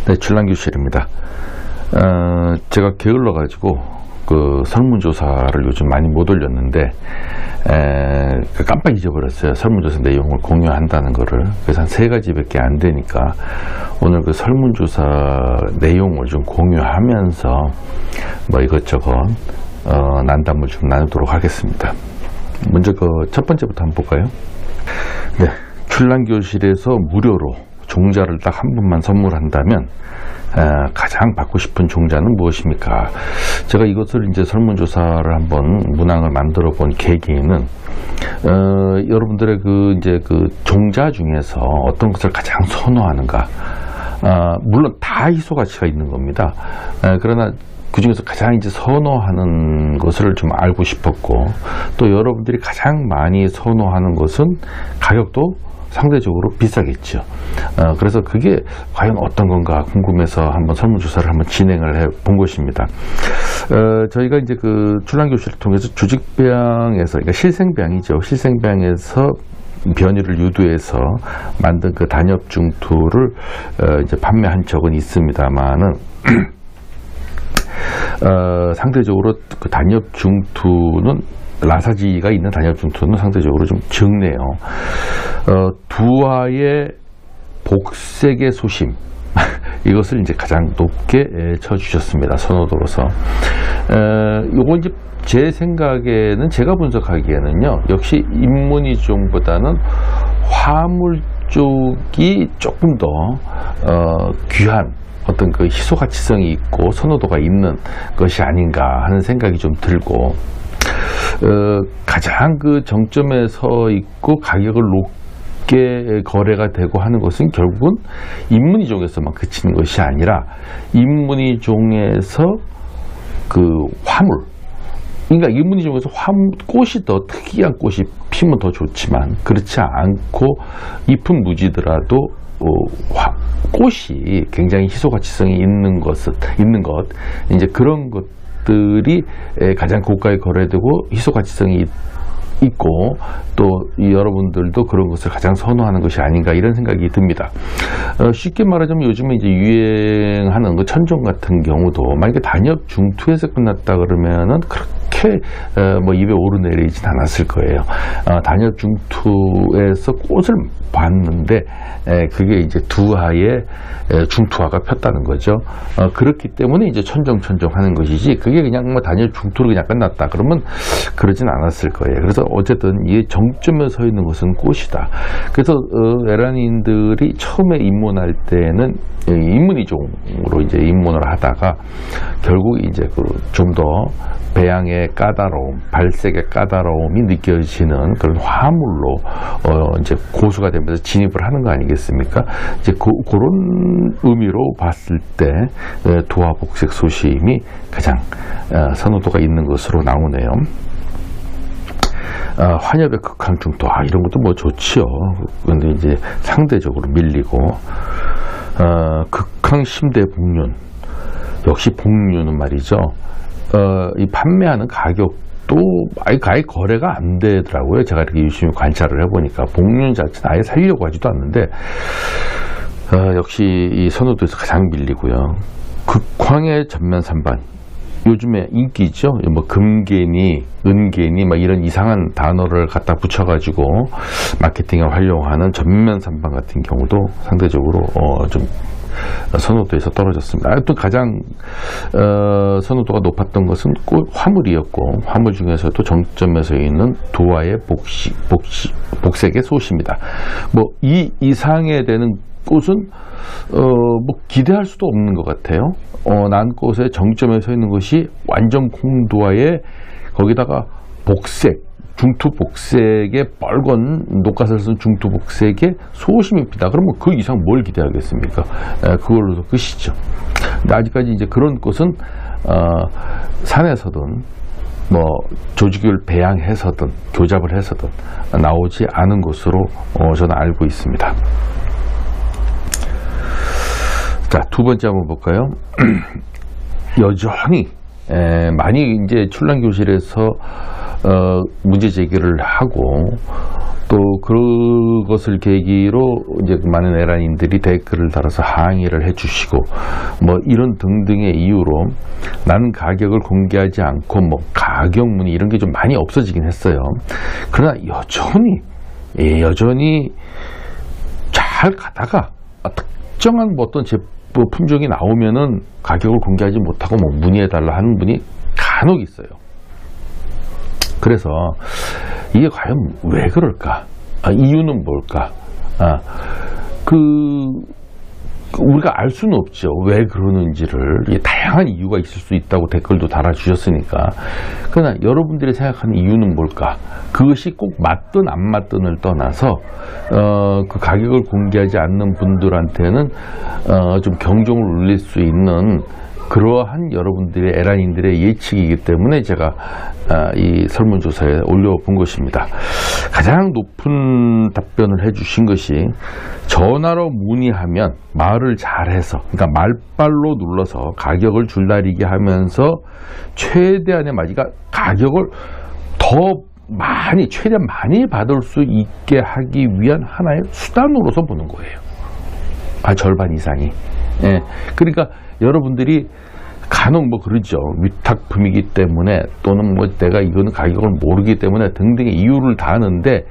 네, 출란교실입니다. 제가 게을러 가지고 그 설문조사를 요즘 많이 못 올렸는데 깜빡 잊어버렸어요. 설문조사 내용을 공유한다는 거를. 그래서 한 3가지밖에 안 되니까 오늘 그 설문조사 내용을 좀 공유하면서 뭐 이것저것 난담을 좀 나누도록 하겠습니다. 먼저 그 첫 번째부터 한번 볼까요? 네, 출란교실에서 무료로 종자를 딱 한 분만 선물한다면 가장 받고 싶은 종자는 무엇입니까? 제가 이것을 이제 설문조사를 한번 문항을 만들어 본 계기는 여러분들의 그 종자 중에서 어떤 것을 가장 선호하는가? 물론 다 희소 가치가 있는 겁니다. 그러나 그 중에서 가장 이제 선호하는 것을 좀 알고 싶었고, 또 여러분들이 가장 많이 선호하는 것은 가격도 상대적으로 비싸겠죠. 그래서 그게 과연 어떤 건가 궁금해서 한번 설문조사를 한번 진행을 해 본 것입니다. 저희가 이제 그 출란교실을 통해서 조직배양에서, 그러니까 실생배양이죠. 실생배양에서 변이를 유도해서 만든 그 단엽중투를 이제 판매한 적은 있습니다만은 상대적으로 그 단엽중투는 라사지가 있는 단엽중투는 상대적으로 좀 적네요. 두화의 복색의 소심 이것을 이제 가장 높게 쳐주셨습니다. 선호도로서. 요거 이제 제 생각에는, 제가 분석하기에는요, 역시 인문이종보다는 화물 쪽이 조금 더 귀한 어떤 그 희소가치성이 있고 선호도가 있는 것이 아닌가 하는 생각이 좀 들고, 가장 그 정점에 서 있고 가격을 높게 거래가 되고 하는 것은 결국은 인문이종에서만 그치는 것이 아니라 인문이종에서 그 화물, 그러니까 인문이종에서 꽃이 더 특이한 꽃이 피면 더 좋지만 그렇지 않고 잎은 무지더라도 꽃이 굉장히 희소가치성이 있는 것, 이제 그런 것들이 가장 고가에 거래되고 희소가치성이 있고, 또 여러분들도 그런 것을 가장 선호하는 것이 아닌가 이런 생각이 듭니다. 쉽게 말하자면 요즘에 이제 유행하는 그 천종 같은 경우도 만약에 단엽 중투에서 끝났다 그러면은 그렇게 뭐 입에 오르내리진 않았을 거예요. 단엽 중투에서 꽃을 봤는데 그게 이제 두화의 중투화가 폈다는 거죠. 그렇기 때문에 이제 천정 하는 것이지, 그게 그냥 뭐 단엽 중투로 그냥 끝났다 그러면 그러진 않았을 거예요. 그래서 어쨌든 이 정점에 서 있는 것은 꽃이다. 그래서 에란인들이 처음에 입문할 때는 인문이종으로 이제 입문을 하다가 결국 이제 그 좀 더 배양의 까다로움, 발색의 까다로움이 느껴지는 그런 화물로 이제 고수가 되면서 진입을 하는 거 아니겠습니까? 이제 그런 의미로 봤을 때 두화 복색 소심이 가장 선호도가 있는 것으로 나오네요. 환엽의 극항중투, 이런 것도 뭐 좋지요. 그런데 이제 상대적으로 밀리고, 극항심대 복륜, 역시 복륜은 말이죠. 이 판매하는 가격도 아예 거래가 안 되더라고요. 제가 이렇게 유심히 관찰을 해보니까 복륜 자체는 아예 살려고 하지도 않는데, 역시 이 선호도에서 가장 밀리고요. 극황의 전면 산반, 요즘에 인기죠. 뭐 금괴니, 은괴니, 막 이런 이상한 단어를 갖다 붙여가지고 마케팅에 활용하는 전면 산반 같은 경우도 상대적으로 좀 선호도에서 떨어졌습니다. 또 가장 선호도가 높았던 것은 화물이었고, 화물 중에서도 정점에서 있는 두화의 복색의 소시입니다. 뭐 이 이상에 되는 꽃은 뭐 기대할 수도 없는 것 같아요. 난 꽃의 정점에 서 있는 것이 완전 콩두화에 거기다가 복색, 중투 복색의 빨간 녹가슬 쓴 중투 복색의 소심입니다. 그러면 그 이상 뭘 기대하겠습니까? 그걸로도 끝이죠. 근데 아직까지 이제 그런 꽃은 산에서든 뭐 조직을 배양해서든 교잡을 해서든 나오지 않은 것으로 저는 알고 있습니다. 자, 두 번째 한번 볼까요? 여전히 많이 이제 출란교실에서 문제 제기를 하고 또 그것을 계기로 이제 많은 에란인들이 댓글을 달아서 항의를 해주시고 뭐 이런 등등의 이유로 나는 가격을 공개하지 않고 뭐 가격 문의 이런 게 좀 많이 없어지긴 했어요. 그러나 여전히 잘 가다가 특정한 뭐 어떤 품종이 나오면은 가격을 공개하지 못하고 뭐 문의해달라 하는 분이 간혹 있어요. 그래서 이게 과연 왜 그럴까? 이유는 뭘까? 우리가 알 수는 없죠. 왜 그러는지를. 다양한 이유가 있을 수 있다고 댓글도 달아주셨으니까. 그러나 여러분들이 생각하는 이유는 뭘까? 그것이 꼭 맞든 안 맞든을 떠나서 그 가격을 공개하지 않는 분들한테는 좀 경종을 울릴 수 있는 그러한 여러분들의 에란인들의 예측이기 때문에 제가 이 설문조사에 올려본 것입니다. 가장 높은 답변을 해주신 것이 전화로 문의하면 말을 잘해서, 그러니까 말발로 눌러서 가격을 줄다리기 하면서 최대한의 가격을 더 많이, 최대한 많이 받을 수 있게 하기 위한 하나의 수단으로서 보는 거예요. 절반 이상이. 예. 그러니까 여러분들이 간혹 뭐 그러죠. 위탁품이기 때문에 또는 뭐 내가 이거는 가격을 모르기 때문에 등등의 이유를 다 하는데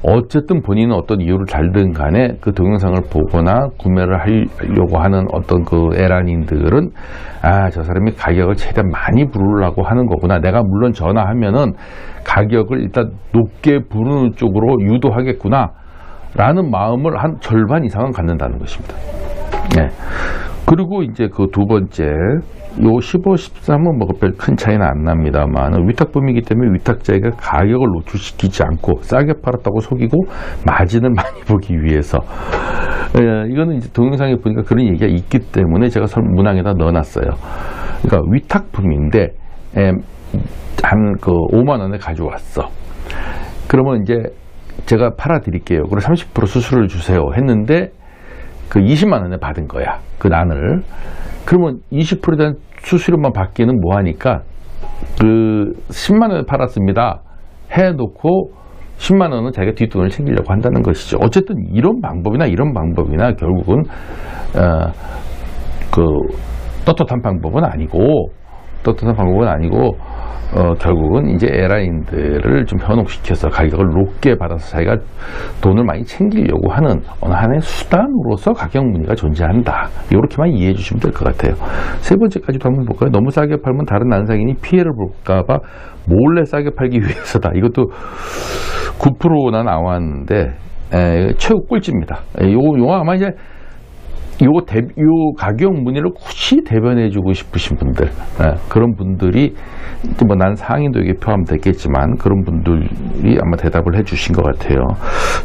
어쨌든 본인은 어떤 이유를 달든 간에 그 동영상을 보거나 구매를 하려고 하는 어떤 그 에란인들은 저 사람이 가격을 최대한 많이 부르려고 하는 거구나. 내가 물론 전화하면은 가격을 일단 높게 부르는 쪽으로 유도하겠구나 라는 마음을 한 절반 이상은 갖는다는 것입니다. 네. 그리고 이제 그 두 번째, 요 15, 13은 뭐 별 큰 차이는 안 납니다만 위탁품이기 때문에 위탁자가 가격을 노출시키지 않고 싸게 팔았다고 속이고 마진을 많이 보기 위해서, 이거는 이제 동영상에 보니까 그런 얘기가 있기 때문에 제가 문항에다 넣어놨어요. 그러니까 위탁품인데 한 그 5만 원에 가져왔어. 그러면 이제 제가 팔아드릴게요. 그리고 30% 수수료를 주세요 했는데 그 20만 원에 받은 거야. 그 난을. 그러면 20%에 대한 수수료만 받기는 뭐하니까 그 10만 원에 팔았습니다 해놓고 10만 원은 자기가 뒷돈을 챙기려고 한다는 것이죠. 어쨌든 이런 방법이나 결국은 그 떳떳한 방법은 아니고 결국은 이제 에란인들을 좀 현혹시켜서 가격을 높게 받아서 자기가 돈을 많이 챙기려고 하는 어느 하나의 수단으로서 가격 문의가 존재한다. 이렇게만 이해해 주시면 될 것 같아요. 세 번째까지도 한번 볼까요? 너무 싸게 팔면 다른 난상인이 피해를 볼까봐 몰래 싸게 팔기 위해서다. 이것도 9%나 나왔는데 최고 꿀집니다. 요 아마 이제 요 가격 문의를 굳이 대변해주고 싶으신 분들, 그런 분들이 뭐 난 상인도 여기 포함됐겠지만 그런 분들이 아마 대답을 해주신 것 같아요.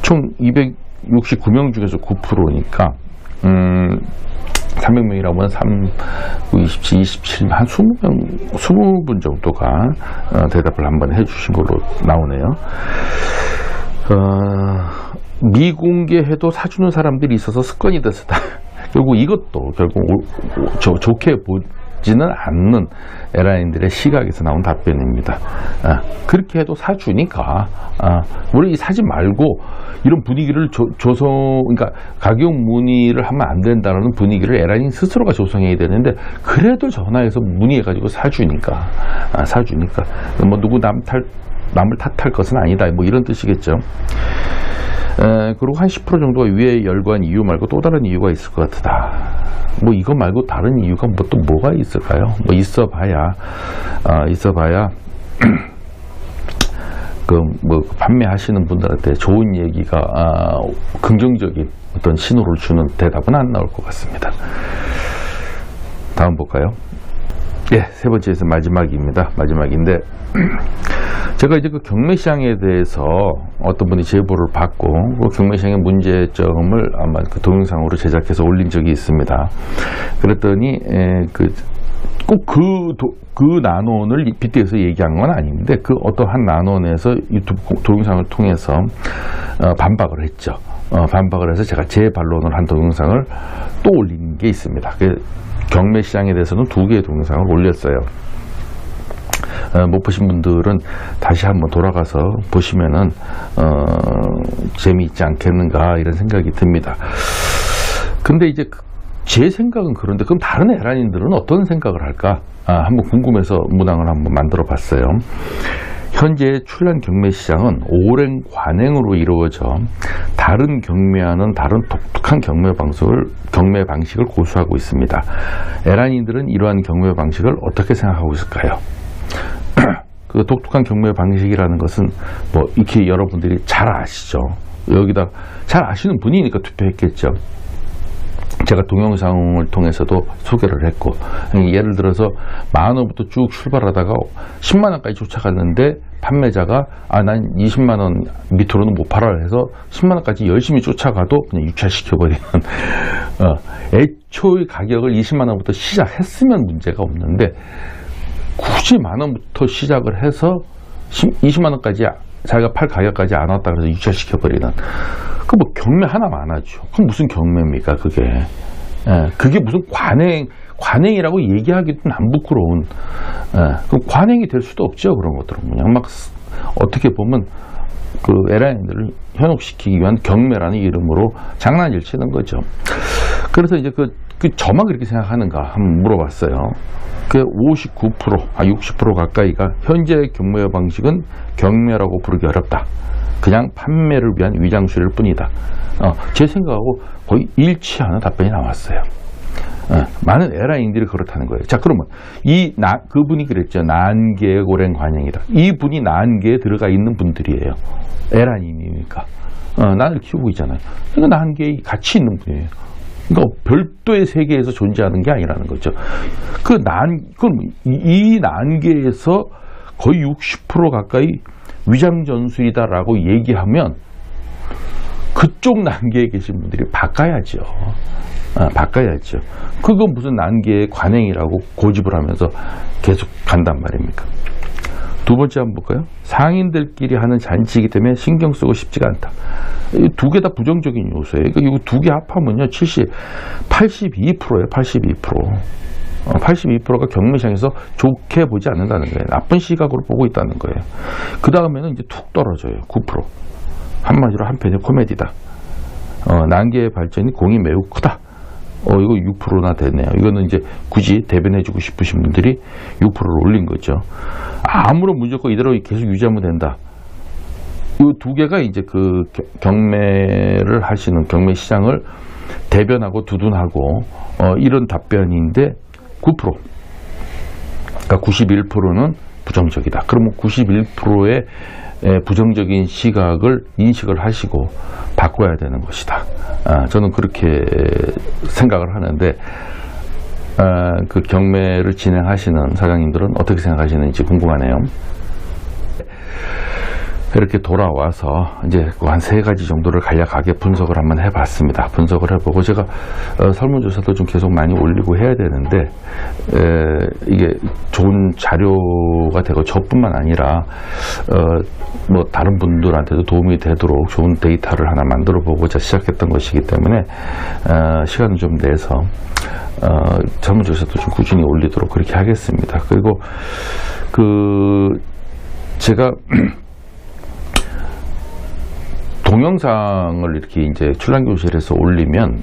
총 269명 중에서 9%니까 300명이라고 하면 3, 27, 27, 한 20분 정도가 대답을 한번 해주신 걸로 나오네요. 미공개해도 사주는 사람들이 있어서 습관이 됐었다. 결국 이것도 좋게 보지는 않는 에란인들의 시각에서 나온 답변입니다. 그렇게 해도 사주니까 우리 사지 말고 이런 분위기를 그러니까 가격 문의를 하면 안 된다는 분위기를 에란인 스스로가 조성해야 되는데 그래도 전화해서 문의해가지고 사주니까 뭐 누구 남을 탓할 것은 아니다. 뭐 이런 뜻이겠죠. 그리고 한 10% 정도가 위에 열거한 이유 말고 또 다른 이유가 있을 것 같다. 뭐 이거 말고 다른 이유가 또 뭐가 있을까요? 뭐 있어봐야 뭐 판매하시는 분들한테 좋은 얘기가 긍정적인 어떤 신호를 주는 대답은 안 나올 것 같습니다. 다음 볼까요? 세 번째에서 마지막인데 제가 이제 그 경매시장에 대해서 어떤 분이 제보를 받고 그 경매시장의 문제점을 아마 그 동영상으로 제작해서 올린 적이 있습니다. 그랬더니 꼭 그 난원을 빗대서 얘기한 건 아닌데 그 어떤 한 난원에서 유튜브 동영상을 통해서 반박을 했죠. 반박을 해서 제가 재반론을 한 동영상을 또 올린 게 있습니다. 경매시장에 대해서는 2개의 동영상을 올렸어요. 못 보신 분들은 다시 한번 돌아가서 보시면은 재미있지 않겠는가 이런 생각이 듭니다. 근데 이제 제 생각은 그런데 그럼 다른 에란인들은 어떤 생각을 할까? 한번 궁금해서 문항을 한번 만들어 봤어요. 현재 출란 경매 시장은 오랜 관행으로 이루어져 다른 경매와는 다른 독특한 경매 방식을 고수하고 있습니다. 에란인들은 이러한 경매 방식을 어떻게 생각하고 있을까요? 그 독특한 경매 방식이라는 것은 뭐 이렇게 여러분들이 잘 아시죠. 여기다 잘 아시는 분이니까 투표했겠죠. 제가 동영상을 통해서도 소개를 했고, 예를 들어서 10,000원부터 쭉 출발하다가 10만원까지 쫓아갔는데 판매자가 난 20만원 밑으로는 못 팔아 해서 10만원까지 열심히 쫓아가도 그냥 유찰시켜버리는 애초의 가격을 20만원부터 시작했으면 문제가 없는데 굳이 만원부터 시작을 해서 20만원까지 자기가 팔 가격까지 안 왔다 그래서 유찰시켜버리는, 그 뭐 경매 하나만 하죠. 그럼 무슨 경매입니까 그게? 그게 무슨 관행이라고 얘기하기도 난 부끄러운, 그럼 관행이 될 수도 없죠. 그런 것들은 그냥 막 어떻게 보면 그 에란인들을 현혹시키기 위한 경매라는 이름으로 장난질 치는 거죠. 그래서 이제 저만 그렇게 생각하는가 한번 물어봤어요. 그 59%, 60% 가까이가 현재 경매 방식은 경매라고 부르기 어렵다. 그냥 판매를 위한 위장술일 뿐이다. 제 생각하고 거의 일치하는 답변이 나왔어요. 많은 에란인들이 그렇다는 거예요. 자, 그러면 그분이 그랬죠. 난계의 고랭 관행이다. 이분이 난계에 들어가 있는 분들이에요. 에란인이니까. 난을 키우고 있잖아요. 그러니까 난계에 같이 있는 분이에요. 그러니까 별도의 세계에서 존재하는 게 아니라는 거죠. 그럼 이 난계에서 거의 60% 가까이 위장전술이다라고 얘기하면 그쪽 난계에 계신 분들이 바꿔야죠. 바꿔야죠. 그건 무슨 난계의 관행이라고 고집을 하면서 계속 간단 말입니까? 두 번째 한번 볼까요? 상인들끼리 하는 잔치이기 때문에 신경 쓰고 싶지가 않다. 두 개 다 부정적인 요소예요. 이거 두 개 합하면요, 82%예요. 82%. 82%가 경매시장에서 좋게 보지 않는다는 거예요. 나쁜 시각으로 보고 있다는 거예요. 그 다음에는 이제 툭 떨어져요. 9%. 한마디로 한편의 코미디다. 난계의 발전이 공이 매우 크다. 이거 6%나 되네요. 이거는 이제 굳이 대변해주고 싶으신 분들이 6%를 올린 거죠. 아무런 문제 없고 이대로 계속 유지하면 된다. 이 두 개가 이제 그 경매를 하시는 경매 시장을 대변하고 두둔하고 이런 답변인데 9%. 그러니까 91%는 부정적이다. 그러면 91%의 부정적인 시각을 인식을 하시고 바꿔야 되는 것이다. 저는 그렇게 생각을 하는데 그 경매를 진행하시는 사장님들은 어떻게 생각하시는지 궁금하네요. 이렇게 돌아와서 이제 한 3가지 정도를 간략하게 분석을 한번 해봤습니다. 분석을 해보고 제가 설문조사도 좀 계속 많이 올리고 해야 되는데 이게 좋은 자료가 되고 저뿐만 아니라 뭐 다른 분들한테도 도움이 되도록 좋은 데이터를 하나 만들어 보고자 시작했던 것이기 때문에 시간을 좀 내서 설문조사도 좀 꾸준히 올리도록 그렇게 하겠습니다. 그리고 제가 동영상을 이렇게 이제 출란교실에서 올리면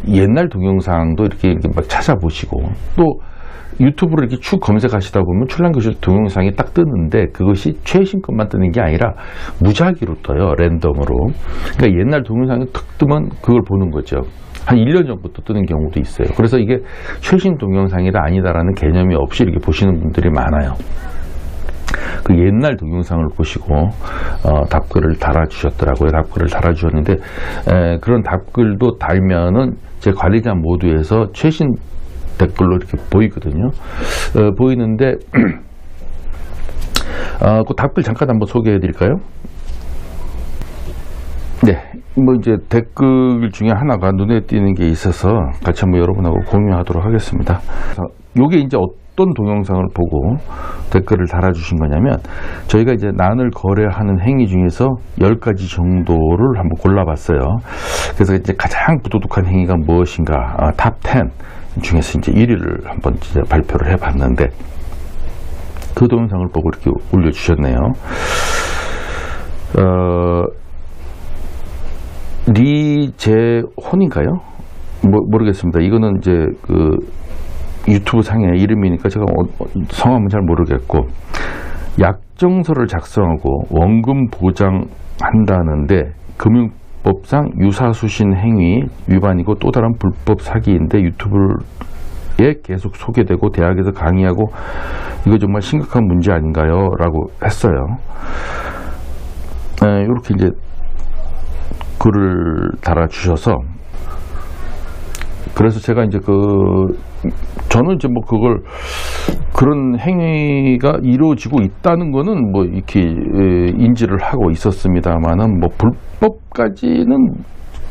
옛날 동영상도 이렇게 막 찾아보시고 또 유튜브를 이렇게 쭉 검색하시다 보면 출란교실 동영상이 딱 뜨는데 그것이 최신 것만 뜨는 게 아니라 무작위로 떠요. 랜덤으로. 그러니까 옛날 동영상이 탁 뜨면 그걸 보는 거죠. 한 1년 전부터 뜨는 경우도 있어요. 그래서 이게 최신 동영상이다 아니다라는 개념이 없이 이렇게 보시는 분들이 많아요. 그 옛날 동영상을 보시고 답글을 달아주셨더라고요. 답글을 달아주셨는데 그런 답글도 달면은 제 관리자 모드에서 최신 댓글로 이렇게 보이거든요. 보이는데 그 답글 잠깐 한번 소개해 드릴까요? 네, 뭐 이제 댓글 중에 하나가 눈에 띄는 게 있어서 같이 한번 여러분하고 공유하도록 하겠습니다. 요게 이제 어떤 동영상을 보고 댓글을 달아주신 거냐면 저희가 이제 난을 거래하는 행위 중에서 10가지 정도를 한번 골라봤어요. 그래서 이제 가장 부도덕한 행위가 무엇인가 탑 10 중에서 이제 1위를 한번 이제 발표를 해봤는데 그 동영상을 보고 이렇게 올려주셨네요. 리재혼인가요? 모르겠습니다. 이거는 이제 그 유튜브 상의 이름이니까 제가 성함은 잘 모르겠고, 약정서를 작성하고 원금 보장한다는데 금융법상 유사수신 행위 위반이고 또 다른 불법 사기인데 유튜브에 계속 소개되고 대학에서 강의하고 이거 정말 심각한 문제 아닌가요? 라고 했어요. 이렇게 이제 글을 달아주셔서, 그래서 제가 이제 저는 이제 뭐 그런 행위가 이루어지고 있다는 거는 뭐 이렇게 인지를 하고 있었습니다만은 뭐 불법까지는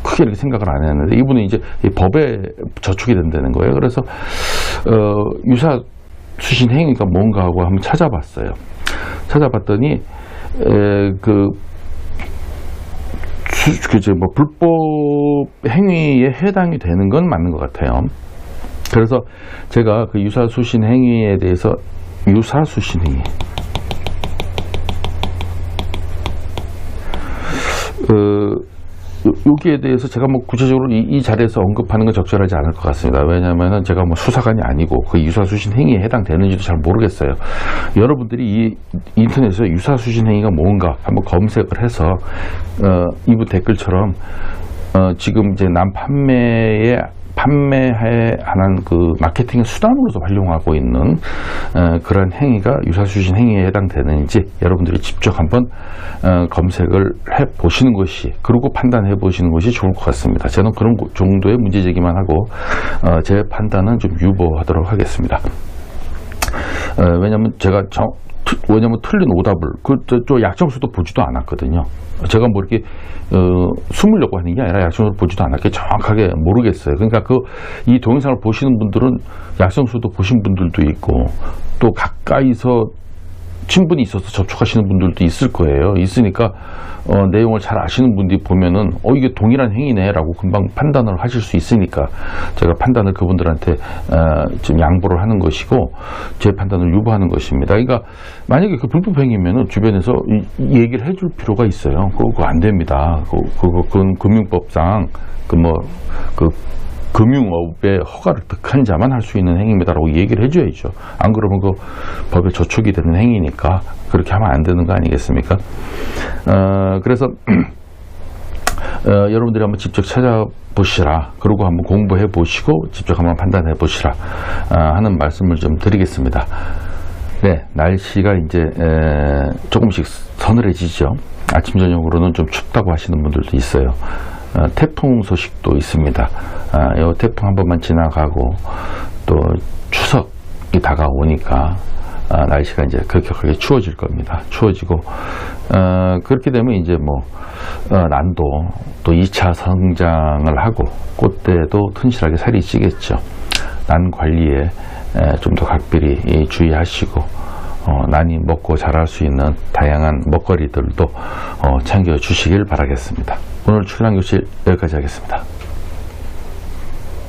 크게 이렇게 생각을 안 했는데, 이분은 이제 이 법에 저촉이 된다는 거예요. 그래서 유사 수신 행위가 뭔가 하고 한번 찾아봤어요. 찾아봤더니 그죠, 뭐 불법 행위에 해당이 되는 건 맞는 것 같아요. 그래서 제가 그 유사수신 행위에 대해서 유사수신 행위 여기에 대해서 제가 뭐 구체적으로 이 자리에서 언급하는 건 적절하지 않을 것 같습니다. 왜냐하면 제가 뭐 수사관이 아니고 그 유사수신 행위에 해당되는지도 잘 모르겠어요. 여러분들이 이 인터넷에서 유사수신 행위가 뭔가 한번 검색을 해서 이분 댓글처럼 지금 이제 판매하는 그 마케팅의 수단으로서 활용하고 있는 그런 행위가 유사수신 행위에 해당되는지 여러분들이 직접 한번 검색을 해 보시는 것이, 그리고 판단해 보시는 것이 좋을 것 같습니다. 저는 그런 정도의 문제 제기만 하고 제 판단은 좀 유보하도록 하겠습니다. 왜냐면 제가 틀린 오답을 또 약정서도 보지도 않았거든요. 제가 뭐 이렇게 숨으려고 하는 게 아니라 약정서를 보지도 않았기에 정확하게 모르겠어요. 그러니까 이 동영상을 보시는 분들은 약정서도 보신 분들도 있고, 또 가까이서 친분이 있어서 접촉하시는 분들도 있을 거예요. 있으니까 내용을 잘 아시는 분들이 보면은 이게 동일한 행위네 라고 금방 판단을 하실 수 있으니까 제가 판단을 그분들한테 지금 양보를 하는 것이고, 제 판단을 유보하는 것입니다. 그러니까 만약에 그 불법 행위면은 주변에서 얘기를 해줄 필요가 있어요. 그거 안 됩니다. 그건 금융법상 금융업의 허가를 득한 자만 할 수 있는 행위입니다라고 얘기를 해줘야죠. 안 그러면 그 법에 저촉이 되는 행위니까 그렇게 하면 안 되는 거 아니겠습니까? 그래서 여러분들이 한번 직접 찾아보시라, 그리고 한번 공부해 보시고 직접 한번 판단해 보시라 하는 말씀을 좀 드리겠습니다. 네, 날씨가 이제 조금씩 서늘해지죠. 아침 저녁으로는 좀 춥다고 하시는 분들도 있어요. 태풍 소식도 있습니다. 이 태풍 한 번만 지나가고 또 추석이 다가오니까 날씨가 이제 급격하게 추워질 겁니다. 추워지고 그렇게 되면 이제 뭐 난도 또 2차 성장을 하고 꽃대도 튼실하게 살이 찌겠죠. 난 관리에 좀 더 각별히 주의하시고 난이 먹고 자랄 수 있는 다양한 먹거리들도 챙겨 주시길 바라겠습니다. 오늘 출랑교실 여기까지 하겠습니다.